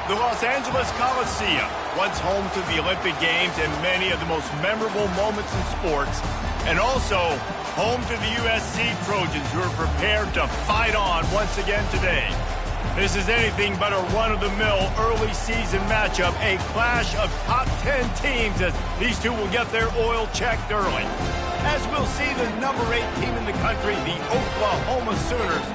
The Los Angeles Coliseum, once home to the Olympic Games and many of the most memorable moments in sports, and also home to the USC Trojans, who are prepared to fight on once again today. This is anything but a run-of-the-mill early season matchup, a clash of top 10 teams as these two will get their oil checked early. As we'll see the number 8 team in the country, the Oklahoma Sooners,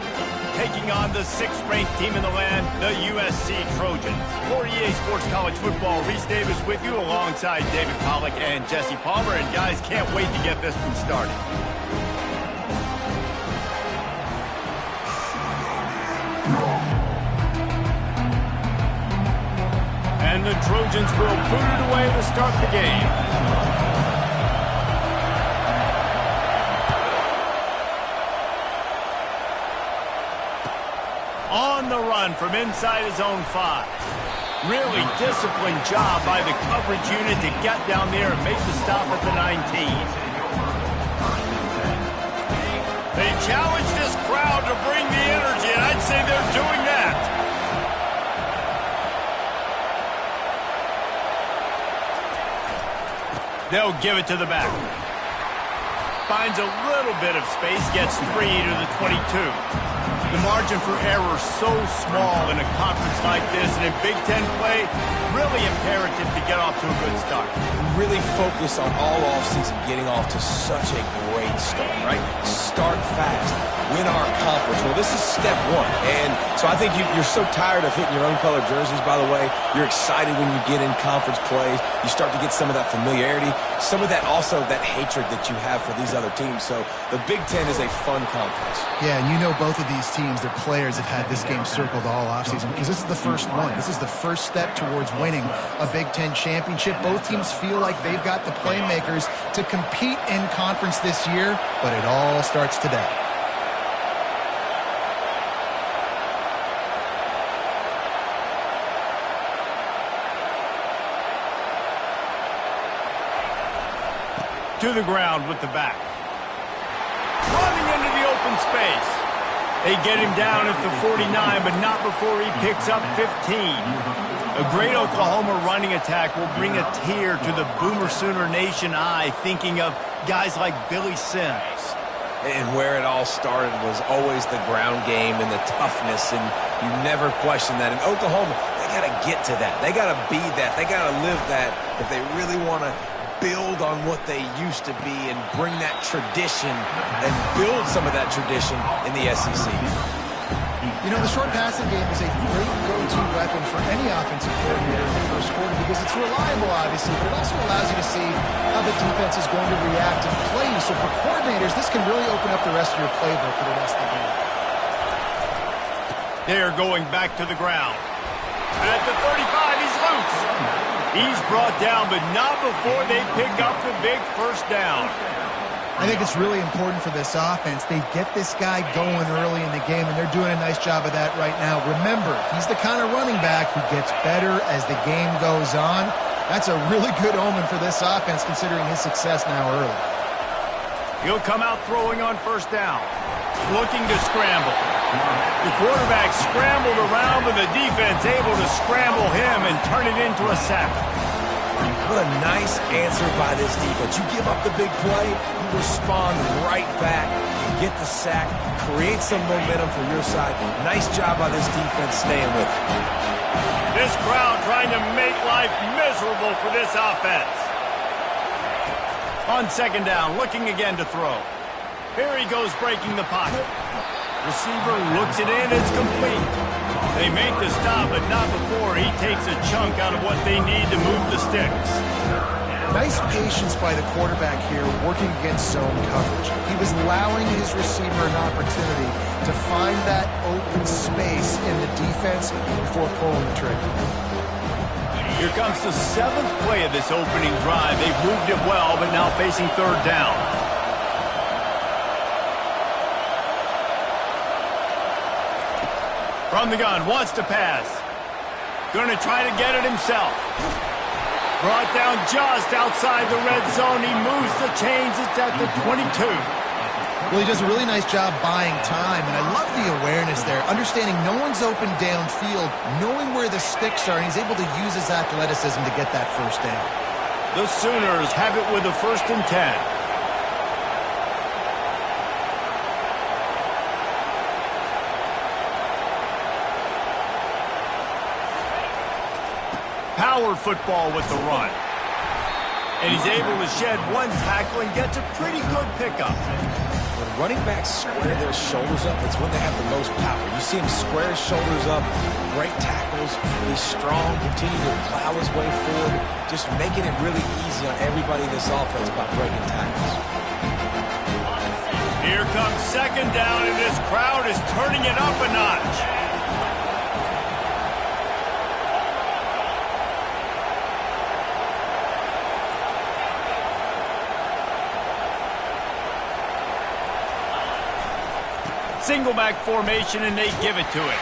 taking on the 6th-ranked team in the land, the USC Trojans. For EA Sports College Football, Reese Davis with you alongside David Pollack and Jesse Palmer. And guys, can't wait to get this one started. And the Trojans will boot it away to start the game. On the run from inside his own 5. Really disciplined job by the coverage unit to get down there and make the stop at the 19. They challenge this crowd to bring the energy, and I'd say they're doing that. They'll give it to the back. Finds a little bit of space, gets 3 to the 22. The margin for error so small in a conference like this, and in Big Ten play, really imperative to get off to a good start. We really focus on all offseason getting off to such a great start, right? Start fast, win our conference. Well, this is step 1, and so I think you're so tired of hitting your own colored jerseys, by the way. You're excited when you get in conference plays. You start to get some of that familiarity, some of that also that hatred that you have for these other teams. So the Big Ten is a fun conference. Yeah, and you know both of these teams, their players have had this game circled all offseason because this is the first one. This is the first step towards winning a Big Ten championship. Both teams feel like they've got the playmakers to compete in conference this year, but it all starts today. To the ground with the back. Running into the open space. They get him down at the 49, but not before he picks up 15. A great Oklahoma running attack will bring a tear to the Boomer Sooner Nation eye, thinking of guys like Billy Sims. And where it all started was always the ground game and the toughness, and you never question that. In Oklahoma, they got to get to that. They got to be that. They got to live that if they really want to build on what they used to be and bring that tradition and build some of that tradition in the SEC. You know, the short passing game is a great go-to weapon for any offensive coordinator in the first quarter because it's reliable, obviously, but it also allows you to see how the defense is going to react and play. So for coordinators, this can really open up the rest of your playbook for the rest of the game. They're going back to the ground. At the 35, he's loose. He's brought down, but not before they pick up the big first down. I think it's really important for this offense. They get this guy going early in the game, and they're doing a nice job of that right now. Remember, he's the kind of running back who gets better as the game goes on. That's a really good omen for this offense, considering his success now early. He'll come out throwing on first down. Looking to scramble. The quarterback scrambled around, but the defense able to scramble him and turn it into a sack. What a nice answer by this defense. You give up the big play, you respond right back, you get the sack, create some momentum for your side. Nice job by this defense staying with it. This crowd trying to make life miserable for this offense. On second down, looking again to throw. Here he goes breaking the pocket. Receiver looks it in, it's complete. They make the stop, but not before he takes a chunk out of what they need to move the sticks. Nice patience by the quarterback here, working against zone coverage. He was allowing his receiver an opportunity to find that open space in the defense before pulling the trigger. Here comes the 7th play of this opening drive. They've moved it well, but now facing third down. From the gun, wants to pass. Gonna try to get it himself. Brought down just outside the red zone. He moves the chains. It's at the 22. Well, he does a really nice job buying time, and I love the awareness there, understanding no one's open downfield, knowing where the sticks are, and he's able to use his athleticism to get that first down. The Sooners have it with a 1st and 10. Power football with the run. And he's able to shed one tackle and gets a pretty good pickup. When running backs square their shoulders up, it's when they have the most power. You see him square his shoulders up, great tackles, he's strong, continue to plow his way forward, just making it really easy on everybody in this offense by breaking tackles. Here comes 2nd down, and this crowd is turning it up a notch. Single back formation, and they give it to it.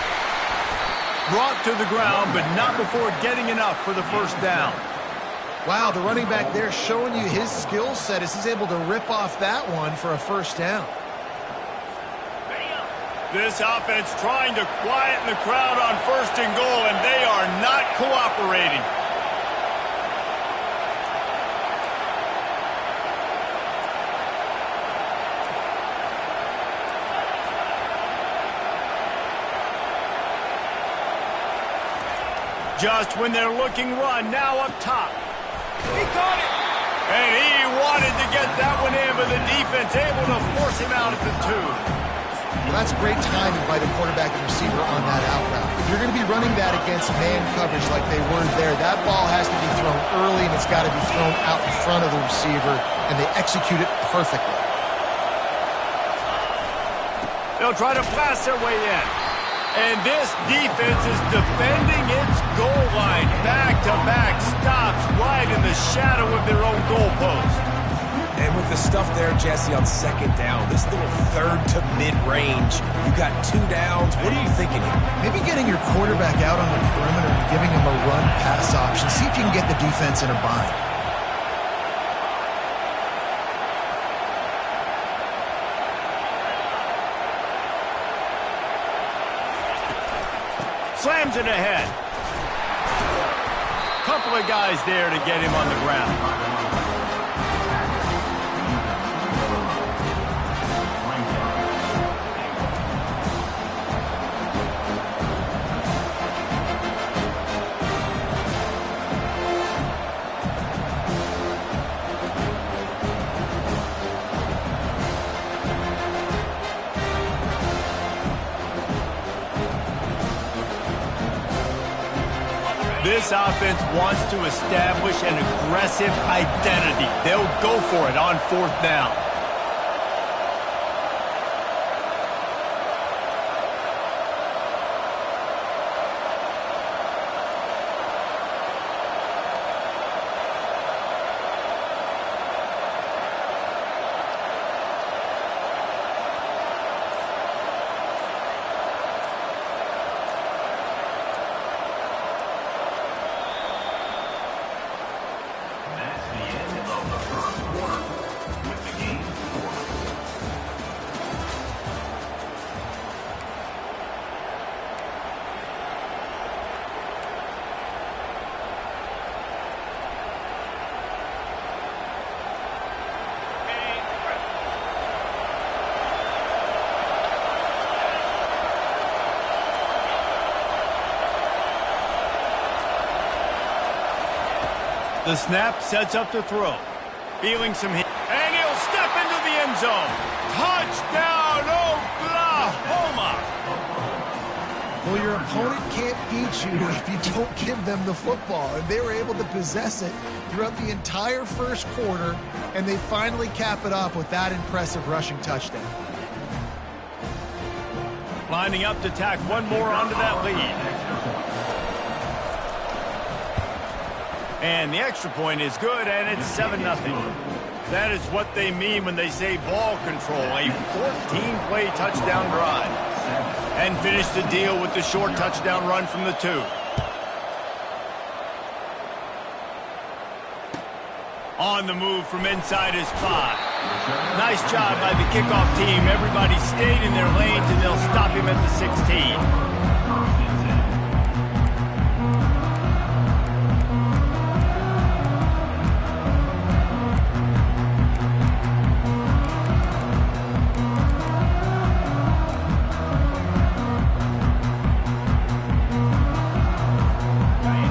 Brought to the ground, but not before getting enough for the 1st down. Wow, the running back there showing you his skill set as he's able to rip off that one for a 1st down. This offense trying to quieten the crowd on 1st and goal, and they are not cooperating. Just when they're looking run, now up top. He caught it! And he wanted to get that one in, but the defense able to force him out at the 2. Well, that's great timing by the quarterback and receiver on that out route. If you're going to be running that against man coverage like they were there, that ball has to be thrown early, and it's got to be thrown out in front of the receiver, and they execute it perfectly. They'll try to blast their way in. And this defense is defending its goal line. Back-to-back stops right in the shadow of their own goalpost. And with the stuff there, Jesse, on 2nd down, this little 3rd to mid-range, you got 2 downs. What are you thinking here? Maybe getting your quarterback out on the perimeter and giving him a run-pass option. See if you can get the defense in a bind. Slams it ahead. Couple of guys there to get him on the ground. This offense wants to establish an aggressive identity. They'll go for it on 4th down. The snap sets up the throw. Feeling some heat. And he'll step into the end zone. Touchdown, Oklahoma! Well, your opponent can't beat you if you don't give them the football. And they were able to possess it throughout the entire 1st quarter, and they finally cap it off with that impressive rushing touchdown. Lining up to tack one more onto that lead. And the extra point is good, and it's 7-0. That is what they mean when they say ball control, a 14-play touchdown drive. And finish the deal with the short touchdown run from the 2. On the move from inside his 5. Nice job by the kickoff team. Everybody stayed in their lanes, and they'll stop him at the 16.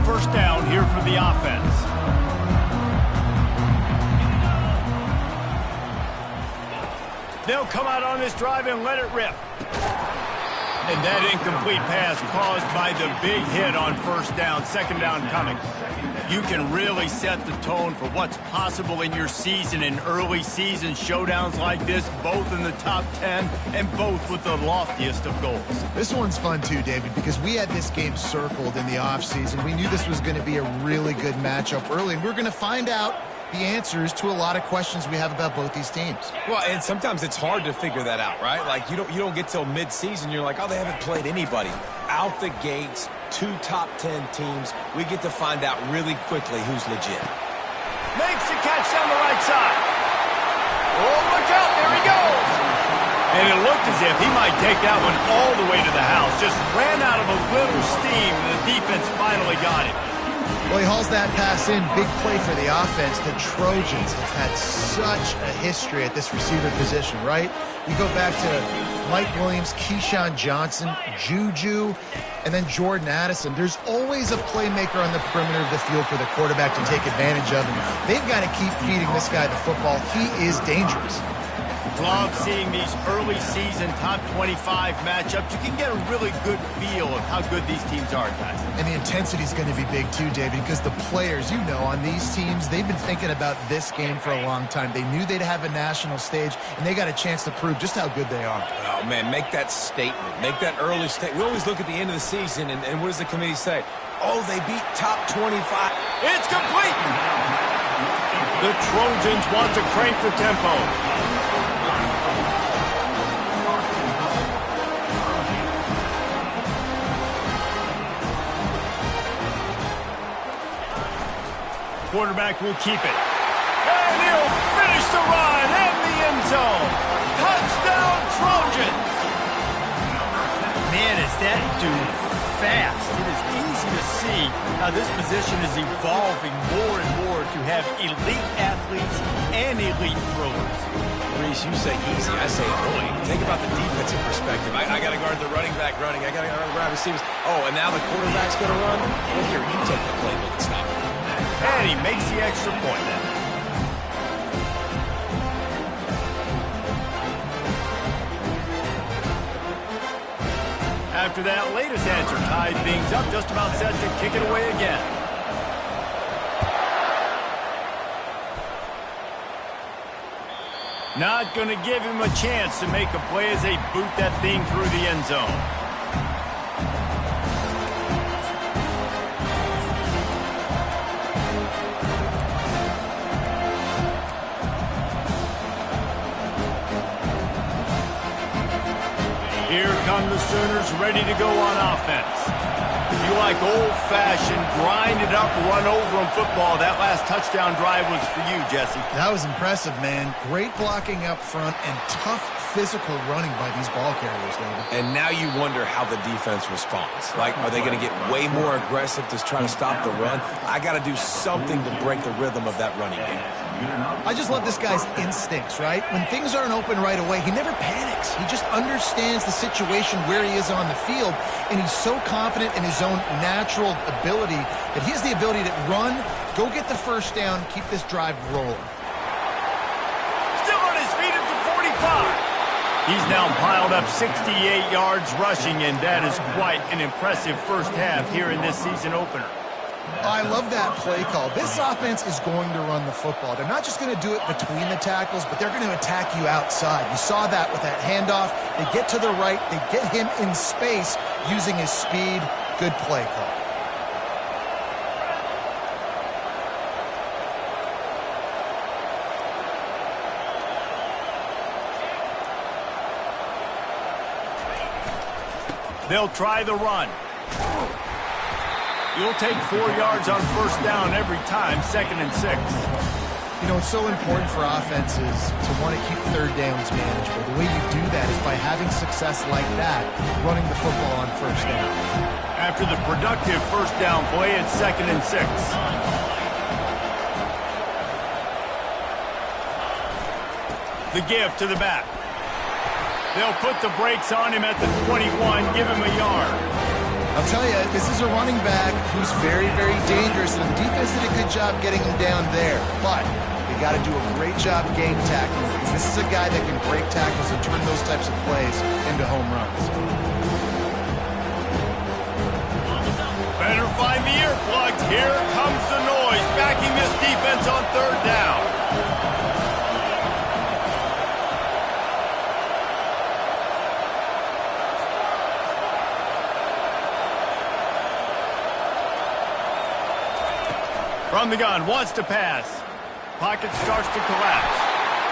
First down here for the offense. They'll come out on this drive and let it rip. And that incomplete pass caused by the big hit on first down, second down coming. You can really set the tone for what's possible in your season in early season showdowns like this, both in the top 10 and both with the loftiest of goals. This one's fun too, David, because we had this game circled in the offseason. We knew this was going to be a really good matchup early, and we're going to find out the answers to a lot of questions we have about both these teams. Well, and sometimes it's hard to figure that out, right? Like, you don't get till mid-season, you're like, oh, they haven't played anybody. Out the gates, 2 top 10 teams, we get to find out really quickly who's legit. Makes the catch down the right side. Oh, look out, there he goes. And it looked as if he might take that one all the way to the house. Just ran out of a little steam, and the defense finally got it. Well, he hauls that pass in. Big play for the offense. The Trojans have had such a history at this receiver position, right? You go back to Mike Williams, Keyshawn Johnson, Juju, and then Jordan Addison. There's always a playmaker on the perimeter of the field for the quarterback to take advantage of, and they've got to keep feeding this guy the football. He is dangerous. Love seeing these early season top 25 matchups. You can get a really good feel of how good these teams are, guys. And the intensity is going to be big too, David, because the players, you know, on these teams, they've been thinking about this game for a long time. They knew they'd have a national stage, and they got a chance to prove just how good they are. Oh, man, make that statement. Make that early statement. We always look at the end of the season, and what does the committee say? Oh, they beat top 25. It's complete! The Trojans want to crank the tempo. Quarterback will keep it. And he'll finish the run in the end zone. Touchdown, Trojans! Man, is that dude fast. It is easy to see how this position is evolving more and more to have elite athletes and elite throwers. Reese, you say easy, I say annoying. Think about the defensive perspective. I got to guard the running back running. I got to guard the wide receivers. Oh, and now the quarterback's going to run? Well, here, you take the playbook and stop it. And he makes the extra point. After that latest answer tied things up, just about set to kick it away again. Not going to give him a chance to make a play as they boot that thing through the end zone. Here come the Sooners ready to go on offense. If you like old-fashioned, grind-it-up, run-over-'em football, that last touchdown drive was for you, Jesse. That was impressive, man. Great blocking up front and tough physical running by these ball carriers, David. And now you wonder how the defense responds. Like, are they going to get way more aggressive to try to stop the run? I got to do something to break the rhythm of that running game. I just love this guy's instincts, right? When things aren't open right away, he never panics. He just understands the situation where he is on the field, and he's so confident in his own natural ability that he has the ability to run, go get the first down, keep this drive rolling. Still on his feet at the 45. He's now piled up 68 yards rushing, and that is quite an impressive first half here in this season opener. I love that play call. This offense is going to run the football. They're not just going to do it between the tackles, but they're going to attack you outside. You saw that with that handoff. They get to the right. They get him in space using his speed. Good play call. They'll try the run. You'll take 4 yards on first down every time, 2nd and 6. You know, it's so important for offenses to want to keep third downs manageable. The way you do that is by having success like that, running the football on first down. After the productive first down play, it's 2nd and 6. The give to the back. They'll put the brakes on him at the 21, give him a yard. I'll tell you, this is a running back who's very, very dangerous, and the defense did a good job getting him down there. But they got to do a great job game tackling, because this is a guy that can break tackles and turn those types of plays into home runs. Better find the earplugs. Here comes the noise, backing this defense on 3rd down. From the gun, wants to pass. Pocket starts to collapse.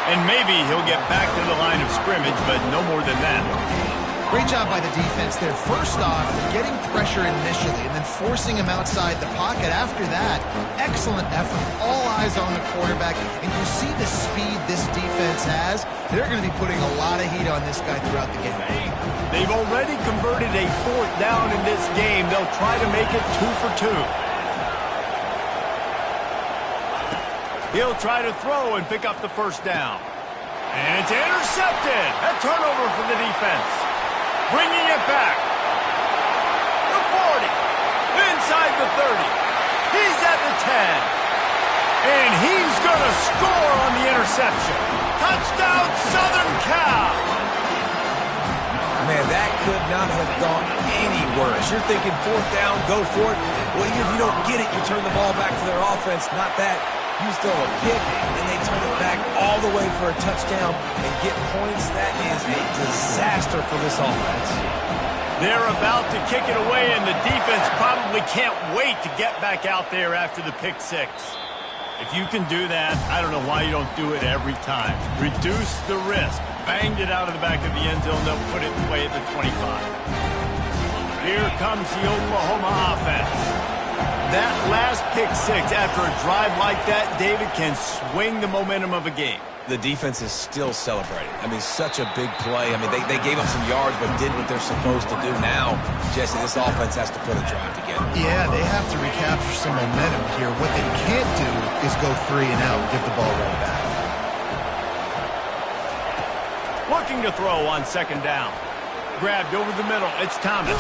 And maybe he'll get back to the line of scrimmage, but no more than that. Great job by the defense there. First off, getting pressure initially and then forcing him outside the pocket after that. Excellent effort. All eyes on the quarterback. And you see the speed this defense has. They're going to be putting a lot of heat on this guy throughout the game. They've already converted a 4th down in this game. They'll try to make it 2 for 2. He'll try to throw and pick up the first down. And it's intercepted. A turnover for the defense. Bringing it back. The 40. Inside the 30. He's at the 10. And he's going to score on the interception. Touchdown, Southern Cal. Man, that could not have gone any worse. You're thinking 4th down, go for it. Well, even if you don't get it, you turn the ball back to their offense. Not that. You throw a pick, and they turn it back all the way for a touchdown and get points. That is a disaster for this offense. They're about to kick it away, and the defense probably can't wait to get back out there after the pick 6. If you can do that, I don't know why you don't do it every time. Reduce the risk. Banged it out of the back of the end zone. They'll put it away at the 25. Here comes the Oklahoma offense. That last pick 6 after a drive like that, David, can swing the momentum of a game. The defense is still celebrating. I mean, such a big play. I mean, they gave up some yards but did what they're supposed to do. Now, Jesse, this offense has to put a drive together. Yeah, they have to recapture some momentum here. What they can't do is go 3 and out and give the ball right back. Looking to throw on 2nd down. Grabbed over the middle. It's Thomas.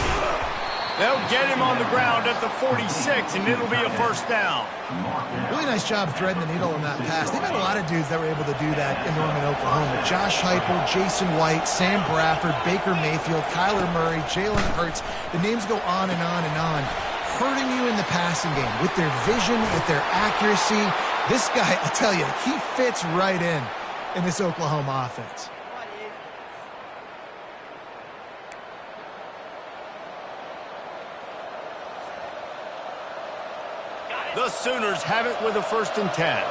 They'll get him on the ground at the 46, and it'll be a first down. Really nice job threading the needle on that pass. They've got a lot of dudes that were able to do that in Norman, Oklahoma. Josh Heupel, Jason White, Sam Bradford, Baker Mayfield, Kyler Murray, Jalen Hurts. The names go on and on and on. Hurting you in the passing game with their vision, with their accuracy. This guy, I tell you, he fits right in this Oklahoma offense. The Sooners have it with a 1st and 10.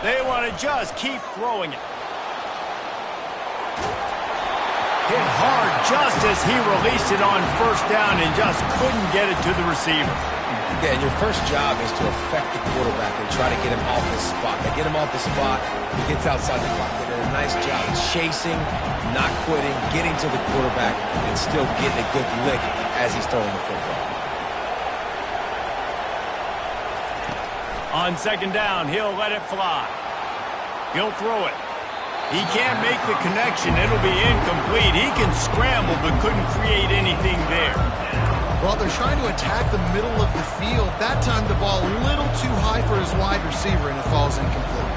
They want to just keep throwing it. Hit hard just as he released it on 1st down and just couldn't get it to the receiver. Yeah, and your first job is to affect the quarterback and try to get him off his spot. They get him off the spot, he gets outside the clock. They did a nice job chasing, not quitting, getting to the quarterback, and still getting a good lick as he's throwing the football. On 2nd down, he'll let it fly. He'll throw it. He can't make the connection. It'll be incomplete. He can scramble but couldn't create anything there. Well, they're trying to attack the middle of the field. That time the ball a little too high for his wide receiver, and it falls incomplete.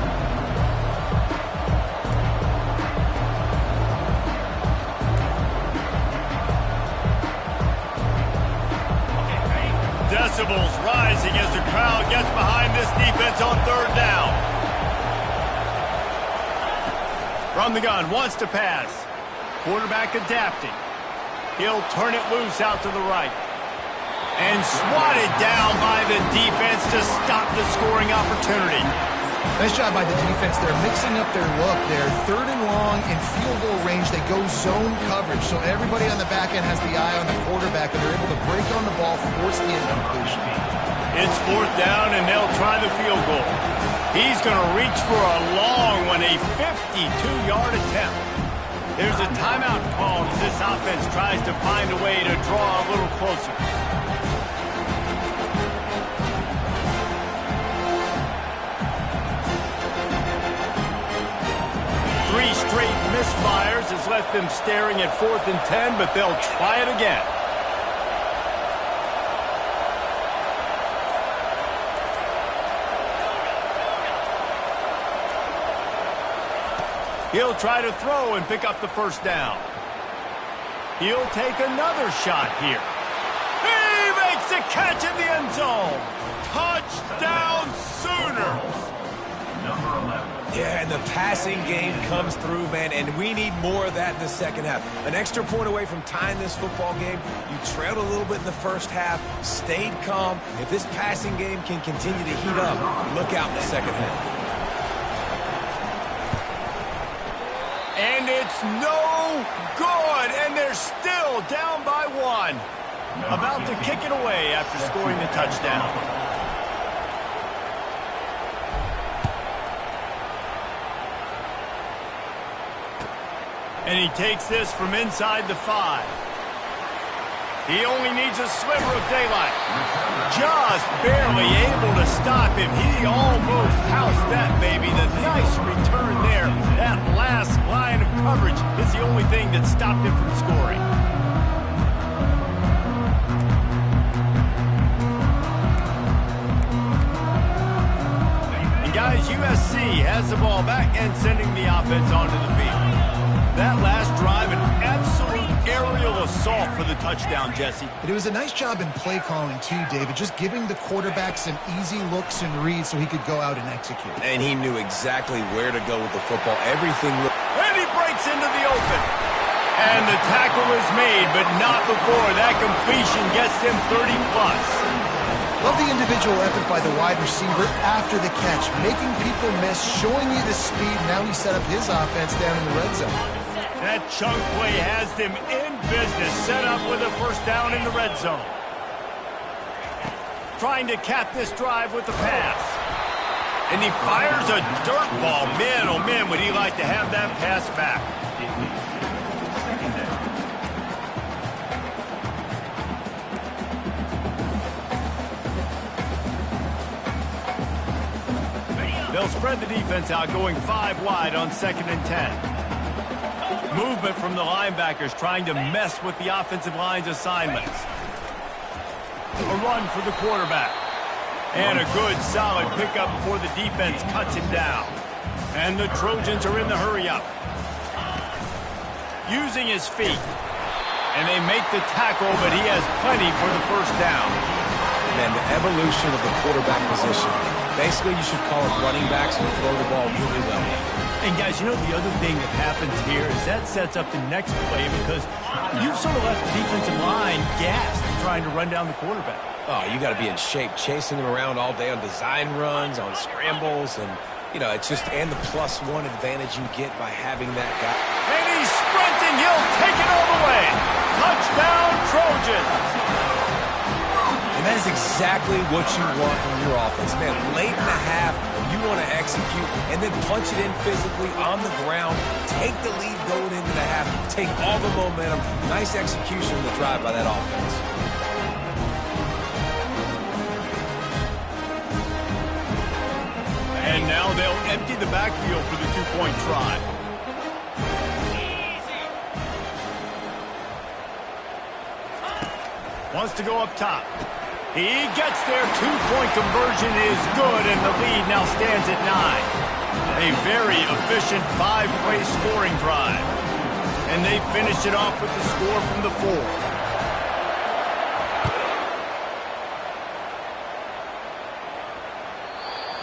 Decibels rising as the crowd gets behind this defense on 3rd down. From the gun, wants to pass. Quarterback adapting. He'll turn it loose out to the right. And swatted down by the defense to stop the scoring opportunity. Nice job by the defense. They're mixing up their look. They're 3rd and long in field goal range. They go zone coverage. So everybody on the back end has the eye on the quarterback, and they're able to break on the ball, force the incompletion. It's 4th down, and they'll try the field goal. He's going to reach for a long one, a 52-yard attempt. There's a timeout called as this offense tries to find a way to draw a little closer. Three straight misfires has left them staring at 4th and 10, but they'll try it again. He'll try to throw and pick up the 1st down. He'll take another shot here. He makes a catch in the end zone. Touchdown Sooners. Yeah, and the passing game comes through, man, and we need more of that in the second half. An extra point away from tying this football game. You trailed a little bit in the first half, stayed calm. If this passing game can continue to heat up, look out in the second half. And it's no good, and they're still down by 1. About to kick it away after scoring the touchdown. And he takes this from inside the 5. He only needs a sliver of daylight. Just barely able to stop him. He almost housed that baby. The nice return there. That last line of coverage is the only thing that stopped him from scoring. And guys, USC has the ball back and sending the offense onto the field. That last drive, an absolute aerial assault for the touchdown, Jesse. But it was a nice job in play calling, too, David, just giving the quarterback some easy looks and reads so he could go out and execute. And he knew exactly where to go with the football. Everything looked... And he breaks into the open. And the tackle is made, but not before that completion gets him 30-plus. Love the individual effort by the wide receiver after the catch, making people miss, showing you the speed. Now he set up his offense down in the red zone. That chunk play has them in business, set up with a 1st down in the red zone. Trying to cap this drive with the pass. And he fires a dirt ball. Man, oh man, would he like to have that pass back. They'll spread the defense out, going 5 wide on 2nd and 10. Movement from the linebackers trying to mess with the offensive line's assignments. A run for the quarterback. And a good, solid pickup before the defense cuts him down. And the Trojans are in the hurry-up. Using his feet. And they make the tackle, but he has plenty for the 1st down. Man, the evolution of the quarterback position. Basically, you should call it running backs who throw the ball really well. And guys, you know the other thing that happens here is that sets up the next play because you've sort of left the defensive line gassed trying to run down the quarterback. Oh, you got to be in shape, chasing him around all day on design runs, on scrambles, and, you know, it's just, and the +1 advantage you get by having that guy. And he's sprinting. He'll take it all the way. Touchdown, Trojans. And that is exactly what you want from your offense. Man, late in the half, you want to execute and then punch it in physically on the ground. Take the lead going into the half. Take all the momentum. Nice execution of the drive by that offense. And now they'll empty the backfield for the 2-point try. Wants to go up top. He gets there. 2-point conversion is good, and the lead now stands at 9. A very efficient 5-play scoring drive. And they finish it off with the score from the 4.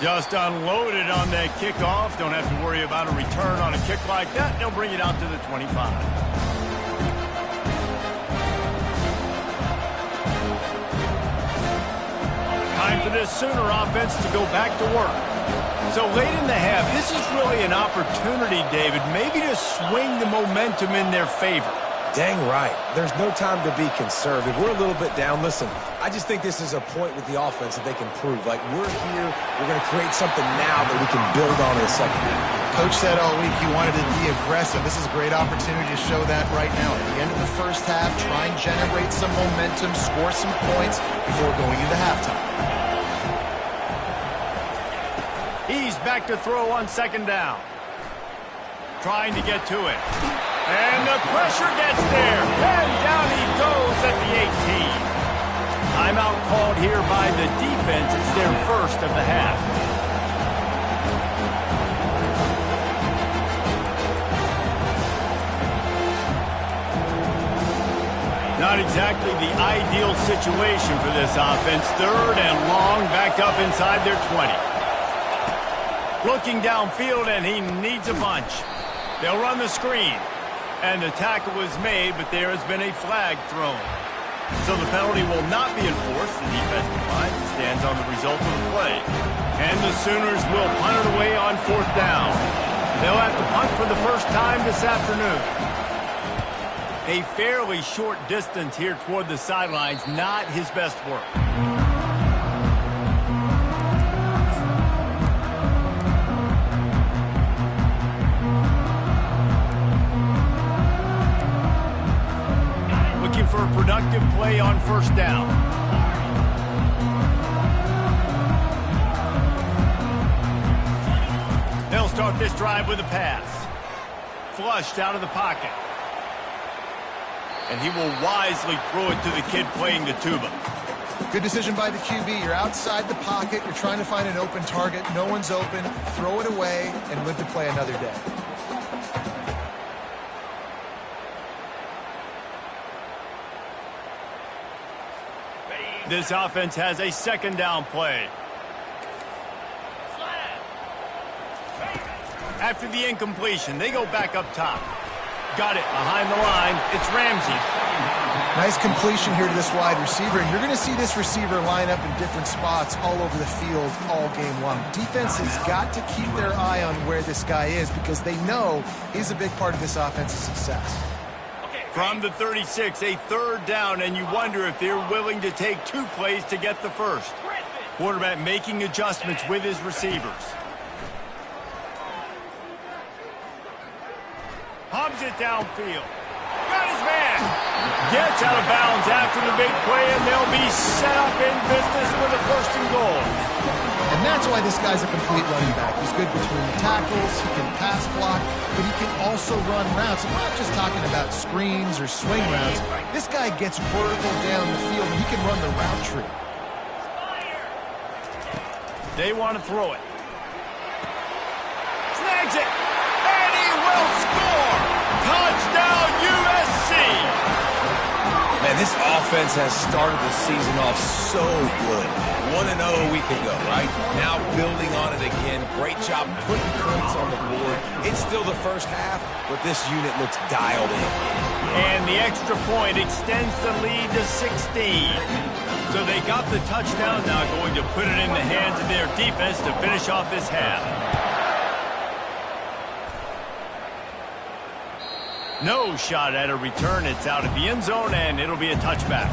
Just unloaded on that kickoff. Don't have to worry about a return on a kick like that. They'll bring it out to the 25. Time for this Sooner offense to go back to work. So late in the half, this is really an opportunity, David, maybe to swing the momentum in their favor. Dang right. There's no time to be conservative. We're a little bit down. Listen, I just think this is a point with the offense that they can prove. Like, we're here, we're going to create something now that we can build on in the second half. Coach said all week he wanted to be aggressive. This is a great opportunity to show that right now. At the end of the first half, try and generate some momentum, score some points before going into halftime. He's back to throw on second down. Trying to get to it. And the pressure gets there. And down he goes at the 18. Timeout called here by the defense. It's their first of the half. Not exactly the ideal situation for this offense. Third and long, backed up inside their 20. Looking downfield, and he needs a bunch. They'll run the screen. And the tackle was made, but there has been a flag thrown. So the penalty will not be enforced. The defensive line stands on the result of the play. And the Sooners will punt it away on fourth down. They'll have to punt for the first time this afternoon. A fairly short distance here toward the sidelines, not his best work. For a productive play on first down. They'll start this drive with a pass. Flushed out of the pocket. And he will wisely throw it to the kid playing the tuba. Good decision by the QB. You're outside the pocket. You're trying to find an open target. No one's open. Throw it away and live to play another day. This offense has a second down play. After the incompletion, they go back up top. Got it behind the line. It's Ramsey. Nice completion here to this wide receiver. And you're going to see this receiver line up in different spots all over the field all game long. Defense has got to keep their eye on where this guy is because they know he's a big part of this offense's success. From the 36, a third down, and you wonder if they're willing to take two plays to get the first. Quarterback making adjustments with his receivers. Hubs it downfield. Got his man. Gets out of bounds after the big play, and they'll be set up in business with a first and goal. And that's why this guy's a complete running back. He's good between the tackles, he can pass block, but he can also run routes. I'm not just talking about screens or swing routes. This guy gets vertical down the field, and he can run the route tree. They want to throw it. Snags it, and he will score! Touchdown, USC! Man, this offense has started the season off so good. 1-0 a week ago, right? Now building on it again. Great job putting points on the board. It's still the first half, but this unit looks dialed in. And the extra point extends the lead to 16. So they got the touchdown, now going to put it in the hands of their defense to finish off this half. No shot at a return. It's out of the end zone, and it'll be a touchback.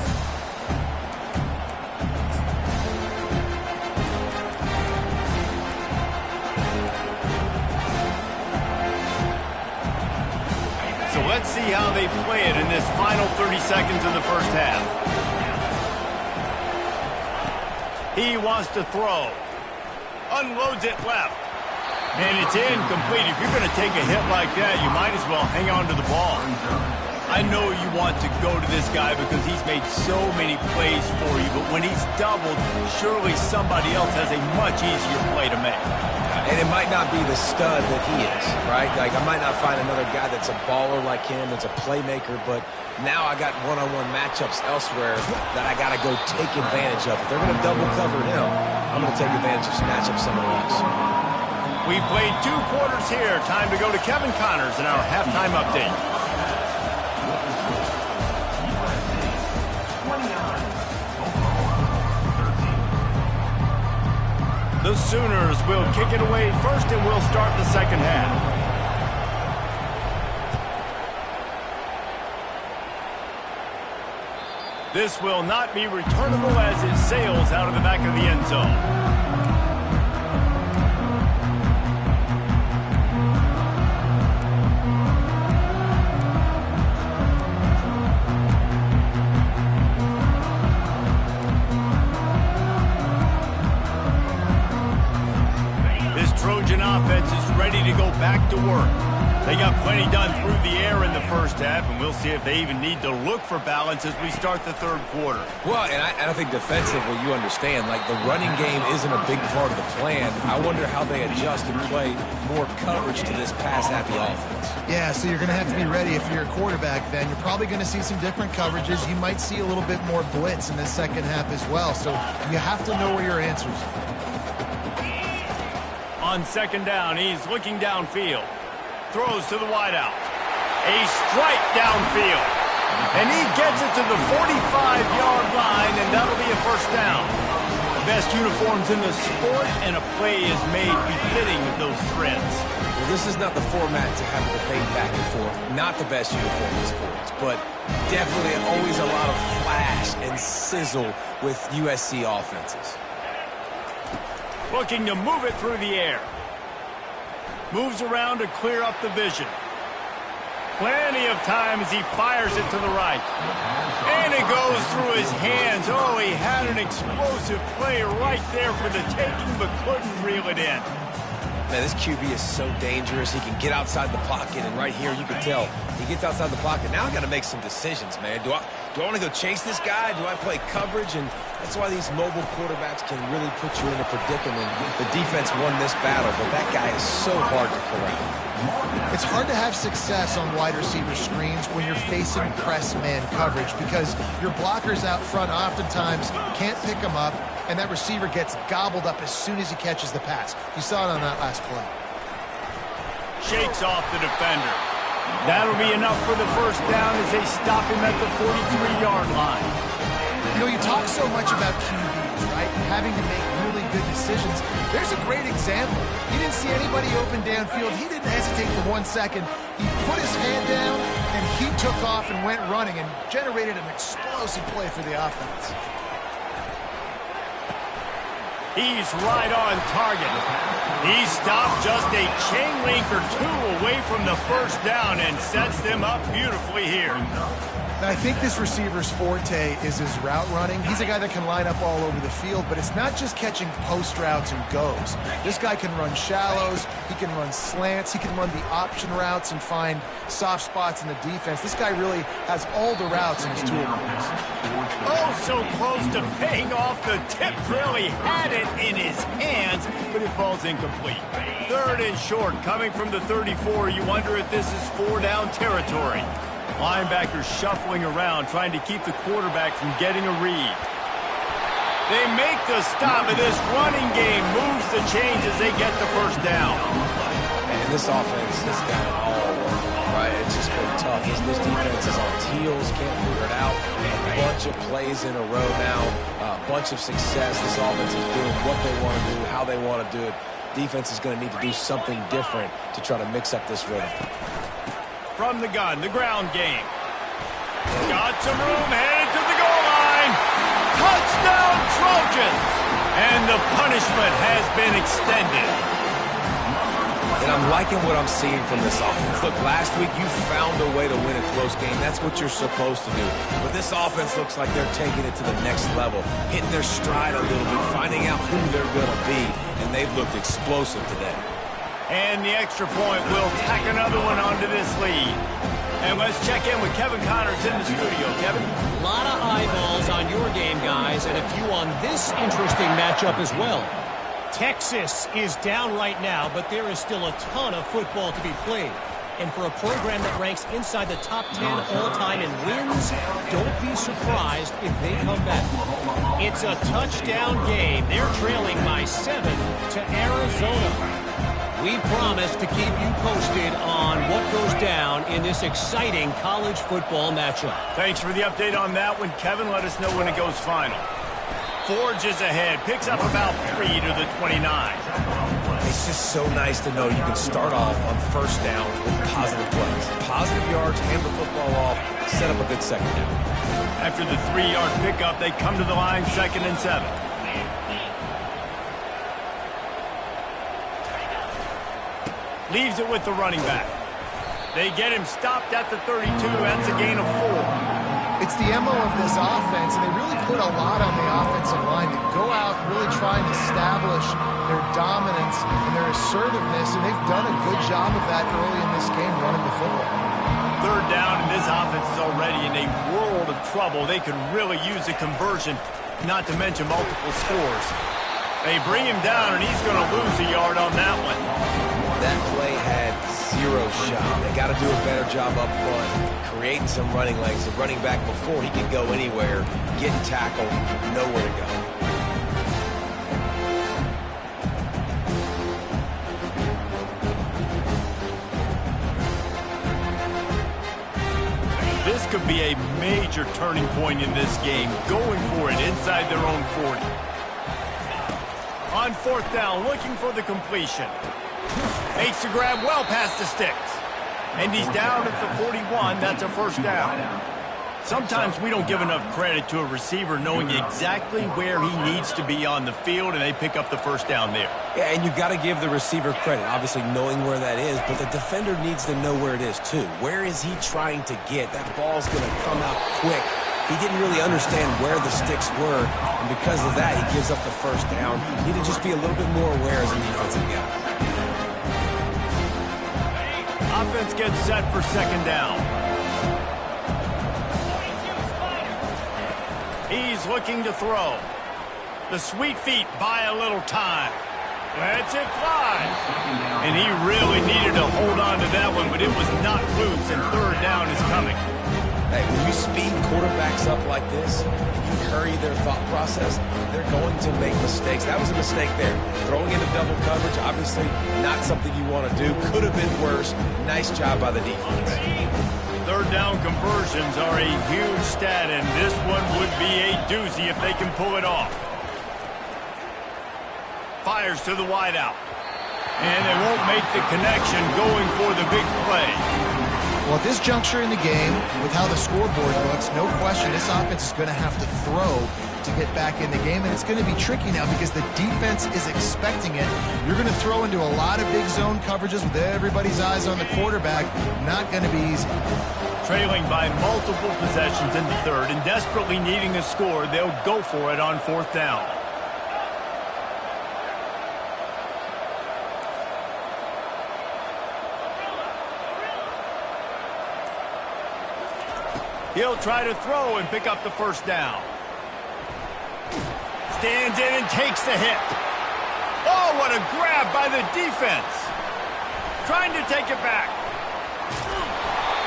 So let's see how they play it in this final 30 seconds of the first half. He wants to throw. Unloads it left. And it's incomplete. If you're going to take a hit like that, you might as well hang on to the ball. I know you want to go to this guy because he's made so many plays for you, but when he's doubled, surely somebody else has a much easier play to make. And it might not be the stud that he is, right? Like, I might not find another guy that's a baller like him, that's a playmaker, but now I got one-on-one matchups elsewhere that I got to go take advantage of. If they're going to double cover him, I'm going to take advantage of matchups somewhere else. We've played 2 quarters here. Time to go to Kevin Connors in our halftime update. The Sooners will kick it away first, and we'll start the second half. This will not be returnable as it sails out of the back of the end zone. Trojan offense is ready to go back to work. They got plenty done through the air in the first half, and we'll see if they even need to look for balance as we start the third quarter. Well, and I think defensively, you understand, like the running game isn't a big part of the plan. I wonder how they adjust and play more coverage to this pass-happy offense. Yeah, so you're going to have to be ready if you're a quarterback then. You're probably going to see some different coverages. You might see a little bit more blitz in the second half as well, so you have to know where your answers are. On second down, he's looking downfield. Throws to the wideout. A strike downfield. And he gets it to the 45-yard line, and that'll be a first down. The best uniforms in the sport, and a play is made befitting of those threads. Well, this is not the format to have a debate back and forth. Not the best uniform in sports, but definitely always a lot of flash and sizzle with USC offenses. Looking to move it through the air. Moves around to clear up the vision. Plenty of time as he fires it to the right. And it goes through his hands. Oh, he had an explosive play right there for the taking, but couldn't reel it in. Man, this QB is so dangerous. He can get outside the pocket, and right here you can tell he gets outside the pocket. Now I got to make some decisions, man. Do I want to go chase this guy? Do I play coverage? And that's why these mobile quarterbacks can really put you in a predicament. The defense won this battle, but that guy is so hard to corral. It's hard to have success on wide receiver screens when you're facing press man coverage because your blockers out front oftentimes can't pick them up, and that receiver gets gobbled up as soon as he catches the pass. You saw it on that last play. Shakes off the defender. That'll be enough for the first down as they stop him at the 43-yard line. You know, you talk so much about QBs, right? Having to make really good decisions. There's a great example. He didn't see anybody open downfield. He didn't hesitate for 1 second. He put his hand down, and he took off and went running and generated an explosive play for the offense. He's right on target. He stopped just a chain link or two away from the first down and sets them up beautifully here. And I think this receiver's forte is his route running. He's a guy that can line up all over the field, but it's not just catching post routes and goes. This guy can run shallows, he can run slants, he can run the option routes and find soft spots in the defense. This guy really has all the routes in his toolbox. Oh, so close to paying off the tip drill. He had it in his hands, but it falls incomplete. Third and short, coming from the 34. You wonder if this is 4-down territory. Linebackers shuffling around, trying to keep the quarterback from getting a read. They make the stop, and this running game moves the chains as they get the first down. And this offense has got it all working, right? It's just been tough. This defense is on heels, can't figure it out. A bunch of plays in a row now, a bunch of success. This offense is doing what they want to do, how they want to do it. Defense is going to need to do something different to try to mix up this rhythm. From the gun, the ground game. Got some room, headed to the goal line. Touchdown, Trojans! And the punishment has been extended. And I'm liking what I'm seeing from this offense. Look, last week you found a way to win a close game. That's what you're supposed to do. But this offense looks like they're taking it to the next level, hitting their stride a little bit, finding out who they're going to be. And they've looked explosive today. And the extra point will tack another one onto this lead. And let's check in with Kevin Connors in the studio. Kevin? A lot of eyeballs on your game, guys, and a few on this interesting matchup as well. Texas is down right now, but there is still a ton of football to be played. And for a program that ranks inside the top 10 all-time in wins, don't be surprised if they come back. It's a touchdown game. They're trailing by 7 to Arizona. We promise to keep you posted on what goes down in this exciting college football matchup. Thanks for the update on that one, Kevin. Let us know when it goes final. Forges ahead, picks up about 3 to the 29. It's just so nice to know you can start off on first down with positive plays. Positive yards, hand the football off, set up a good second down. After the 3-yard pickup, they come to the line, 2nd and 7. Leaves it with the running back. They get him stopped at the 32. That's a gain of 4. It's the MO of this offense, and they really put a lot on the offensive line to go out really trying to establish their dominance and their assertiveness, and they've done a good job of that early in this game running the football. 3rd down, and this offense is already in a world of trouble. They could really use a conversion, not to mention multiple scores. They bring him down, and he's going to lose a yard on that one. That play had 0 shot. They got to do a better job up front, creating some running lanes. The running back, before he can go anywhere, getting tackled, nowhere to go. This could be a major turning point in this game, going for it inside their own 40. On 4th down, looking for the completion. Makes the grab well past the sticks. And he's down at the 41. That's a 1st down. Sometimes we don't give enough credit to a receiver knowing exactly where he needs to be on the field, and they pick up the 1st down there. Yeah, and you got to give the receiver credit, obviously knowing where that is, but the defender needs to know where it is too. Where is he trying to get? That ball's going to come out quick. He didn't really understand where the sticks were, and because of that, he gives up the 1st down. He need to just be a little bit more aware as a defensive guy. Offense gets set for 2nd down. He's looking to throw. The sweet feet buy a little time. Lets it fly. And he really needed to hold on to that one, but it was not loose, and 3rd down is coming. Hey, when you speed quarterbacks up like this, you hurry their thought process, they're going to make mistakes. That was a mistake there. Throwing into double coverage, obviously not something you want to do. Could have been worse. Nice job by the defense. 3rd down conversions are a huge stat, and this one would be a doozy if they can pull it off. Fires to the wideout. And they won't make the connection going for the big play. Well, at this juncture in the game, with how the scoreboard looks, no question this offense is going to have to throw to get back in the game, and it's going to be tricky now because the defense is expecting it. You're going to throw into a lot of big zone coverages with everybody's eyes on the quarterback. Not going to be easy. Trailing by multiple possessions in the 3rd and desperately needing a score, they'll go for it on 4th down. He'll try to throw and pick up the 1st down. Stands in and takes the hit. Oh, what a grab by the defense. Trying to take it back.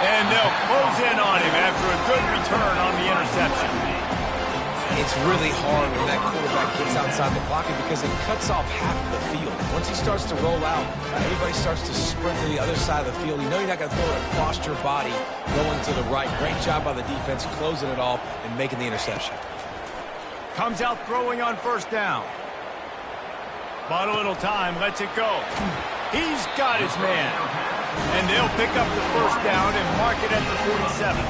And they'll close in on him after a good return on the interception. It's really hard when that quarterback gets outside the pocket because it cuts off half the field. Once he starts to roll out, everybody starts to sprint to the other side of the field. You know you're not going to throw it across your body going to the right. Great job by the defense closing it off and making the interception. Comes out throwing on 1st down. Bought a little time, lets it go. He's got his man. And they'll pick up the 1st down and mark it at the 47.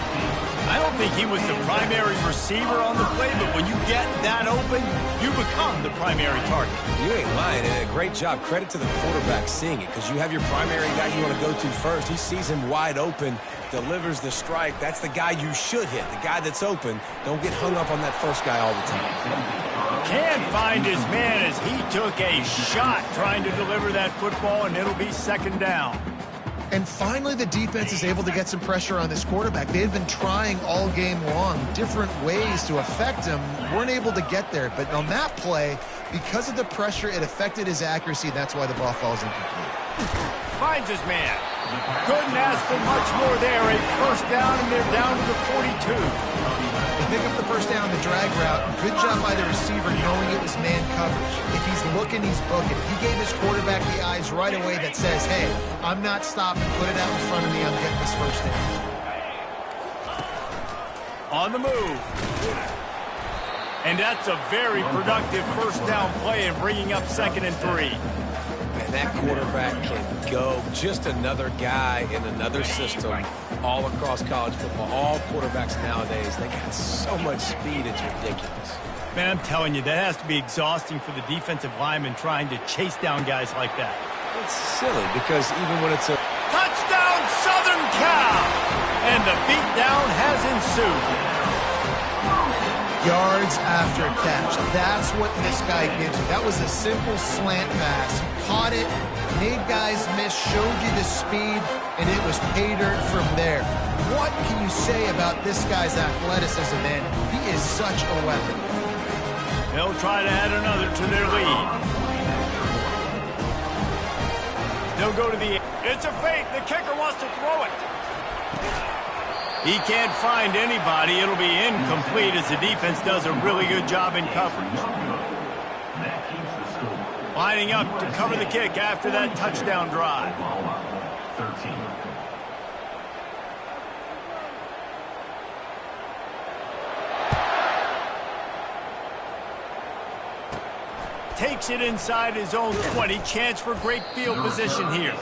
I don't think he was the primary receiver on the play, but when you get that open, you become the primary target. You ain't lying, and a great job. Credit to the quarterback seeing it, because you have your primary guy you want to go to first. He sees him wide open, delivers the strike. That's the guy you should hit, the guy that's open. Don't get hung up on that first guy all the time. Can't find his man as he took a shot trying to deliver that football, and it'll be 2nd down. And finally, the defense is able to get some pressure on this quarterback. They've been trying all game long different ways to affect him. Weren't able to get there. But on that play, because of the pressure, it affected his accuracy. That's why the ball falls incomplete. Finds his man. Couldn't ask for much more there. A 1st down, and they're down to the 42. They pick up the 1st down, the drag route. Good job by the receiver knowing it was man coverage. If he's looking, he's booking. He gave his quarterback the eyes right away that says, hey, I'm not stopping. Put it out in front of me. I'm getting this 1st down. On the move. And that's a very productive 1st down play and bringing up 2nd and 3. Man, that quarterback can go. Just another guy in another system all across college football. All quarterbacks nowadays, they got so much speed, it's ridiculous. Man, I'm telling you, that has to be exhausting for the defensive lineman trying to chase down guys like that. It's silly because even when it's a touchdown, Southern Cal! And the beatdown has ensued. Yards after catch. That's what this guy gives you. That was a simple slant pass. He caught it, made guys miss, showed you the speed, and it was pay dirt from there. What can you say about this guy's athleticism, man? He is such a weapon. They'll try to add another to their lead. They'll go to the... It's a fake. The kicker wants to throw it. He can't find anybody. It'll be incomplete as the defense does a really good job in coverage. Lining up to cover the kick after that touchdown drive. Takes it inside his own 20. Chance for great field position here.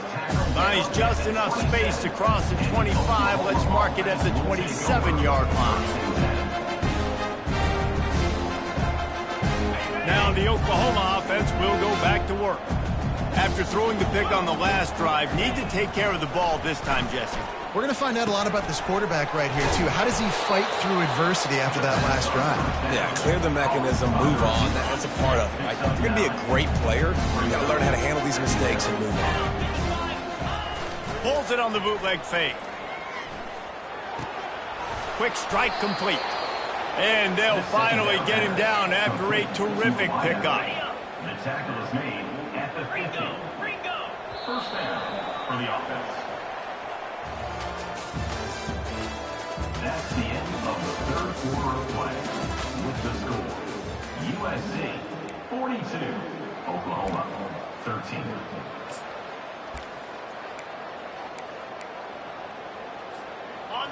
Finds just enough space to cross the 25. Let's mark it at the 27-yard line. Now the Oklahoma offense will go back to work. After throwing the pick on the last drive, need to take care of the ball this time, Jesse. We're going to find out a lot about this quarterback right here, too. How does he fight through adversity after that last drive? Yeah, clear the mechanism, move on. That's a part of it, right? If you're going to be a great player, you got to learn how to handle these mistakes and move on. Pulls it on the bootleg fake. Quick strike complete. And they'll finally get him down after a terrific pickup. The tackle is made at the 50. First down for the offense. That's the end of the third quarter of play. With the score, USC 42, Oklahoma 13.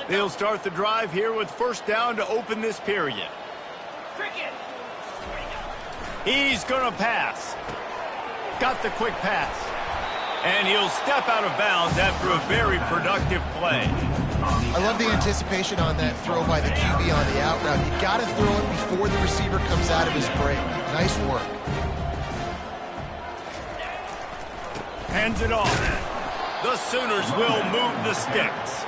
They'll start the drive here with first down to open this period. He's going to pass. Got the quick pass. And he'll step out of bounds after a very productive play. I love the anticipation on that throw by the QB on the out route. You got to throw it before the receiver comes out of his break. Nice work. Hands it off. The Sooners will move the sticks.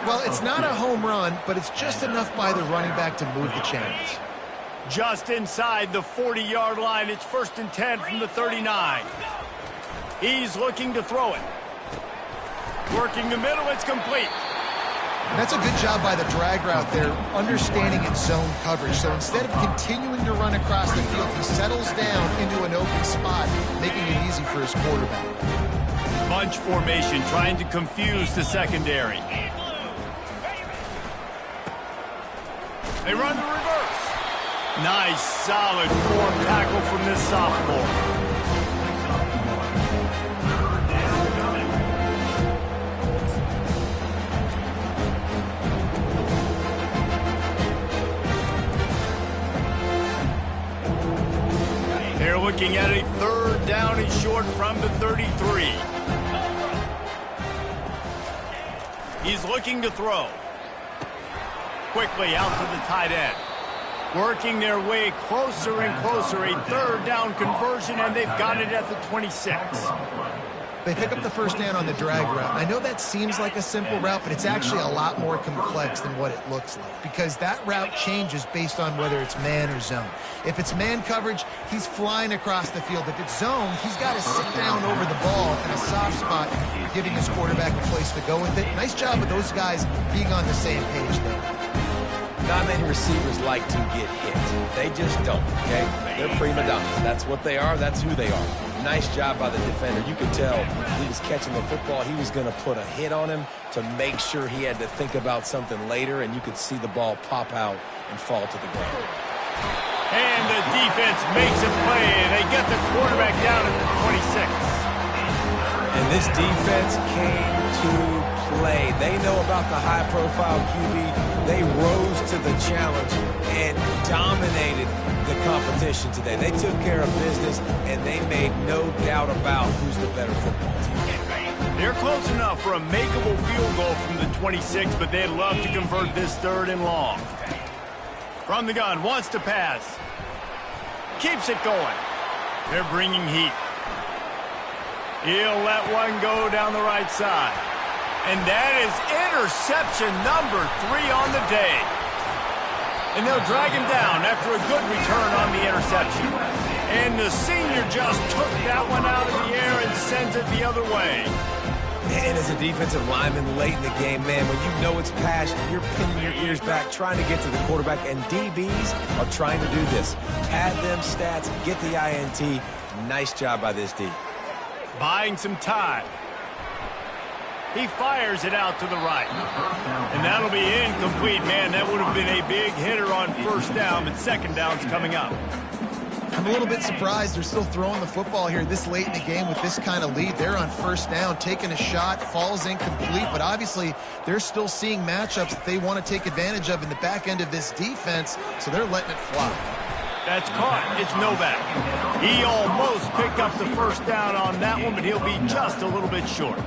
Well, it's not a home run, but it's just enough by the running back to move the chains. Just inside the 40-yard line. It's 1st and 10 from the 39. He's looking to throw it. Working the middle. It's complete. And that's a good job by the drag route there, understanding its zone coverage. So instead of continuing to run across the field, he settles down into an open spot, making it easy for his quarterback. Bunch formation, trying to confuse the secondary. They run the reverse. Nice, solid form tackle from this sophomore. They're looking at a third down and short from the 33. He's looking to throw. Quickly out to the tight end. Working their way closer and closer. A third down conversion, and they've got it at the 26. They pick up the first down on the drag route. I know that seems like a simple route, but it's actually a lot more complex than what it looks like, because that route changes based on whether it's man or zone. If it's man coverage, he's flying across the field. If it's zone, he's got to sit down over the ball in a soft spot, giving his quarterback a place to go with it. Nice job of those guys being on the same page there. Not many receivers like to get hit. They just don't, okay? They're prima donnas. That's what they are. That's who they are. Nice job by the defender. You could tell he was catching the football. He was going to put a hit on him to make sure he had to think about something later, and you could see the ball pop out and fall to the ground. And the defense makes a play, and they get the quarterback down at the 26. And this defense came to play. They know about the high-profile QB. They rose to the challenge and dominated the competition today. They took care of business, and they made no doubt about who's the better football team. They're close enough for a makeable field goal from the 26, but they'd love to convert this 3rd and long. From the gun, wants to pass. Keeps it going. They're bringing heat. He'll let one go down the right side. And that is interception number 3 on the day. And they'll drag him down after a good return on the interception. And the senior just took that one out of the air and sends it the other way. And as a defensive lineman late in the game, man, when you know it's passed, you're pinning your ears back, trying to get to the quarterback, and DBs are trying to do this. Pad them stats, get the INT. Nice job by this D. Buying some time. He fires it out to the right. And that'll be incomplete, man. That would have been a big hitter on 1st down, but 2nd down's coming up. I'm a little bit surprised they're still throwing the football here this late in the game with this kind of lead. They're on 1st down, taking a shot, falls incomplete, but obviously they're still seeing matchups that they want to take advantage of in the back end of this defense, so they're letting it fly. That's caught. It's Novak. He almost picked up the 1st down on that one, but he'll be just a little bit short.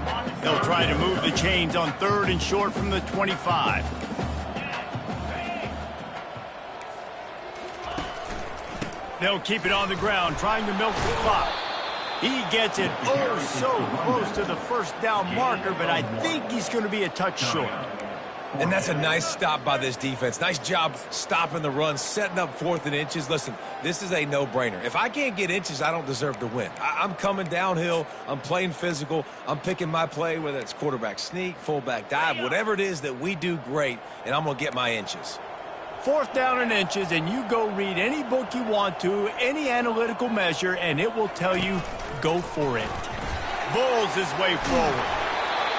They'll try to move the chains on 3rd and short from the 25. They'll keep it on the ground, trying to milk the clock. He gets it oh so close to the 1st down marker, but I think he's going to be a touch short. And that's a nice stop by this defense. Nice job stopping the run, setting up 4th and inches. Listen, this is a no-brainer. If I can't get inches, I don't deserve to win. I'm coming downhill. I'm playing physical. I'm picking my play, whether it's quarterback sneak, fullback dive, whatever it is that we do great, and I'm going to get my inches. 4th down and inches, and you go read any book you want to, any analytical measure, and it will tell you, go for it. Bulls his way forward.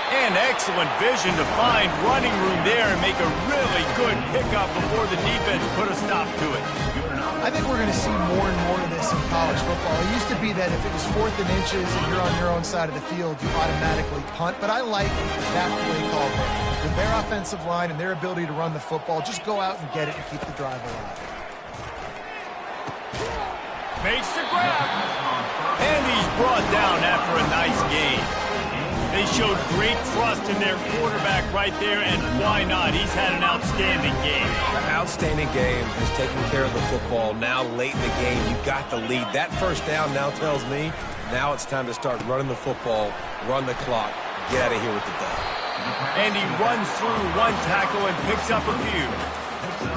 And excellent vision to find running room there and make a really good pickup before the defense put a stop to it. I think we're going to see more and more of this in college football. It used to be that if it was 4th and inches and you're on your own side of the field, you automatically punt. But I like that play call there. With their offensive line and their ability to run the football, just go out and get it and keep the drive alive. Makes the grab. And he's brought down after a nice game. They showed great trust in their quarterback right there, and why not? He's had an outstanding game. An outstanding game, has taken care of the football. Now late in the game, you got the lead. That 1st down now tells me now it's time to start running the football, run the clock, get out of here with the dub. And he runs through one tackle and picks up a few.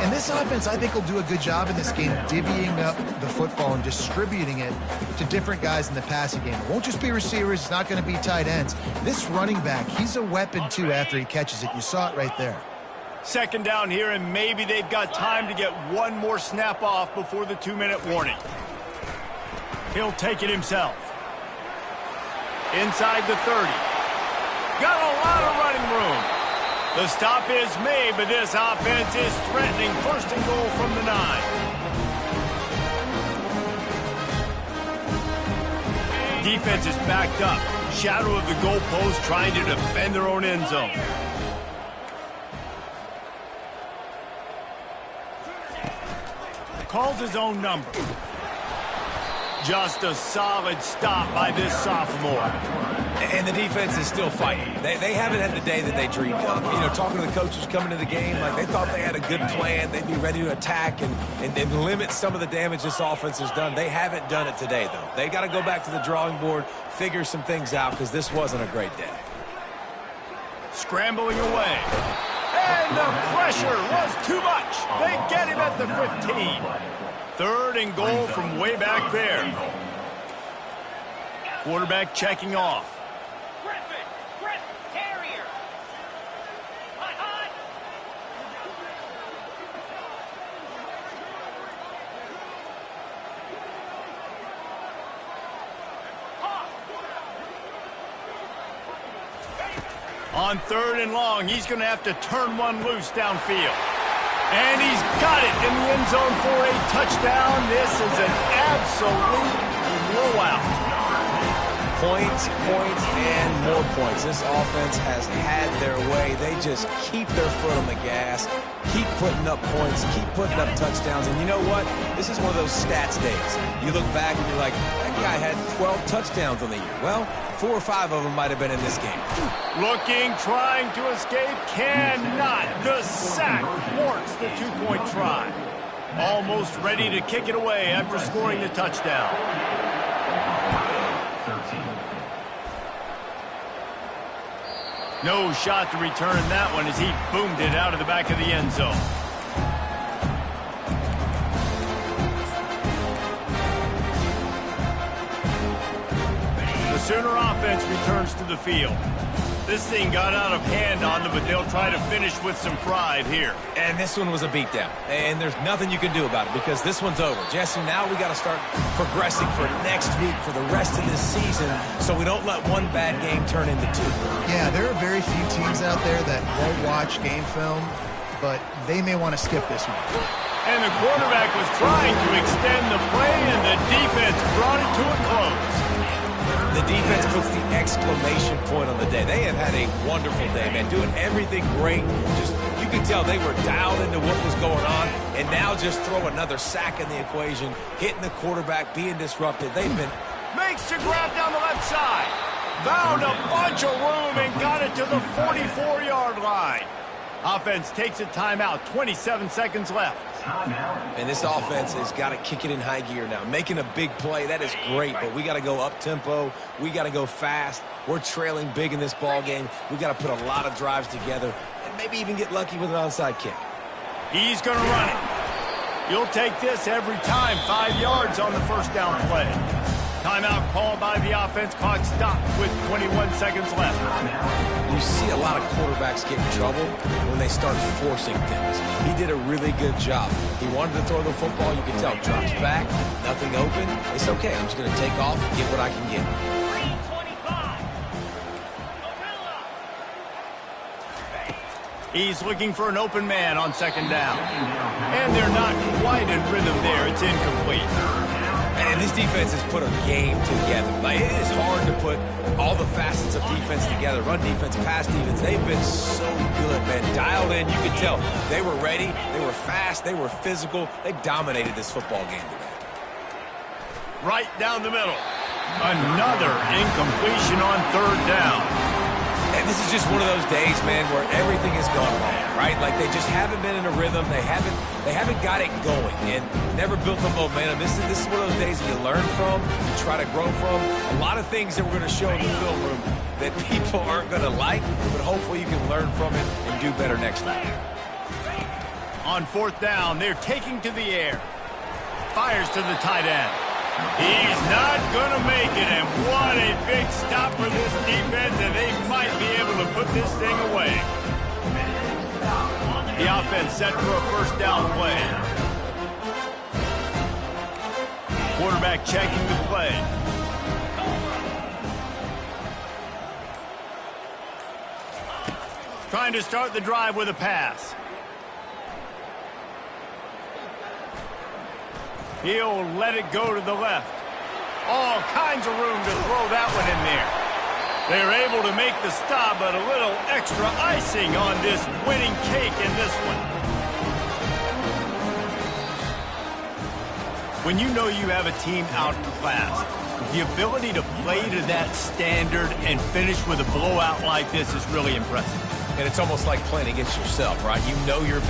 And this offense, I think, will do a good job in this game divvying up the football and distributing it to different guys in the passing game. It won't just be receivers. It's not going to be tight ends. This running back, he's a weapon, too, after he catches it. You saw it right there. 2nd down here, and maybe they've got time to get one more snap off before the 2-minute warning. He'll take it himself. Inside the 30. Got a lot of running room. The stop is made, but this offense is threatening 1st and goal from the 9. Defense is backed up. Shadow of the goalpost trying to defend their own end zone. Calls his own number. Just a solid stop by this sophomore. And the defense is still fighting. They haven't had the day that they dreamed of. You know, talking to the coaches coming to the game, like they thought they had a good plan. They'd be ready to attack and limit some of the damage this offense has done. They haven't done it today, though. They got to go back to the drawing board, figure some things out, because this wasn't a great day. Scrambling away. And the pressure was too much. They get him at the 15. 3rd and goal from way back there. Quarterback checking off. On 3rd and long, he's going to have to turn one loose downfield. And he's got it in the end zone for a touchdown. This is an absolute blowout. Points, and more points. This offense has had their way. They just keep their foot on the gas, keep putting up points, keep putting up touchdowns. And you know what? This is one of those stats days. You look back and you're like, that guy had 12 touchdowns on the year. Well, 4 or 5 of them might have been in this game. Looking, trying to escape, cannot. The sack thwarts the two-point try. Almost ready to kick it away after scoring the touchdown. 13. No shot to return that one as he boomed it out of the back of the end zone. The Sooner offense returns to the field. This thing got out of hand on them, but they'll try to finish with some pride here. And this one was a beatdown. And there's nothing you can do about it because this one's over. Jesse, now we got to start progressing for next week, for the rest of this season, so we don't let one bad game turn into 2. Yeah, there are very few teams out there that won't watch game film, but they may want to skip this one. And the quarterback was trying to extend the play, and the defense brought it to a close. The defense puts the exclamation point on the day. They have had a wonderful day, man, doing everything great. Just, you can tell they were dialed into what was going on, and now just throw another sack in the equation, hitting the quarterback, being disrupted. They've been... Makes the grab down the left side. Found a bunch of room and got it to the 44-yard line. Offense takes a timeout, 27 seconds left. And this offense has got to kick it in high gear now. Making a big play, that is great, but we got to go up-tempo. We got to go fast. We're trailing big in this ball game. We got to put a lot of drives together and maybe even get lucky with an onside kick. He's going to run it. You'll take this every time. 5 yards on the first down play. Timeout called by the offense. Clock stopped with 21 seconds left. You see a lot of quarterbacks get in trouble when they start forcing things. He did a really good job. He wanted to throw the football. You can tell. Drops back, nothing open. It's okay. I'm just going to take off and get what I can get. He's looking for an open man on second down. And they're not quite in rhythm there. It's incomplete. And this defense has put a game together. Like, it is hard to put all the facets of defense together. Run defense, pass defense. They've been so good, man. Dialed in. You could tell they were ready. They were fast. They were physical. They dominated this football game today. Right down the middle. Another incompletion on third down. And this is just one of those days, man, where everything is going wrong, right? Like they just haven't been in a rhythm. They haven't got it going and never built the momentum. This is one of those days that you learn from, you try to grow from. A lot of things that we're going to show in the film room that people aren't going to like, but hopefully you can learn from it and do better next time. On fourth down, they're taking to the air. Fires to the tight end. He's not going to make it, and what a big stop for this defense, and they might be able to put this thing away. The offense set for a first down play. Quarterback checking the play. Trying to start the drive with a pass. He'll let it go to the left. All kinds of room to throw that one in there. They're able to make the stop, but a little extra icing on this winning cake in this one. When you know you have a team out in class, the ability to play to that standard and finish with a blowout like this is really impressive. And it's almost like playing against yourself, right? You know you're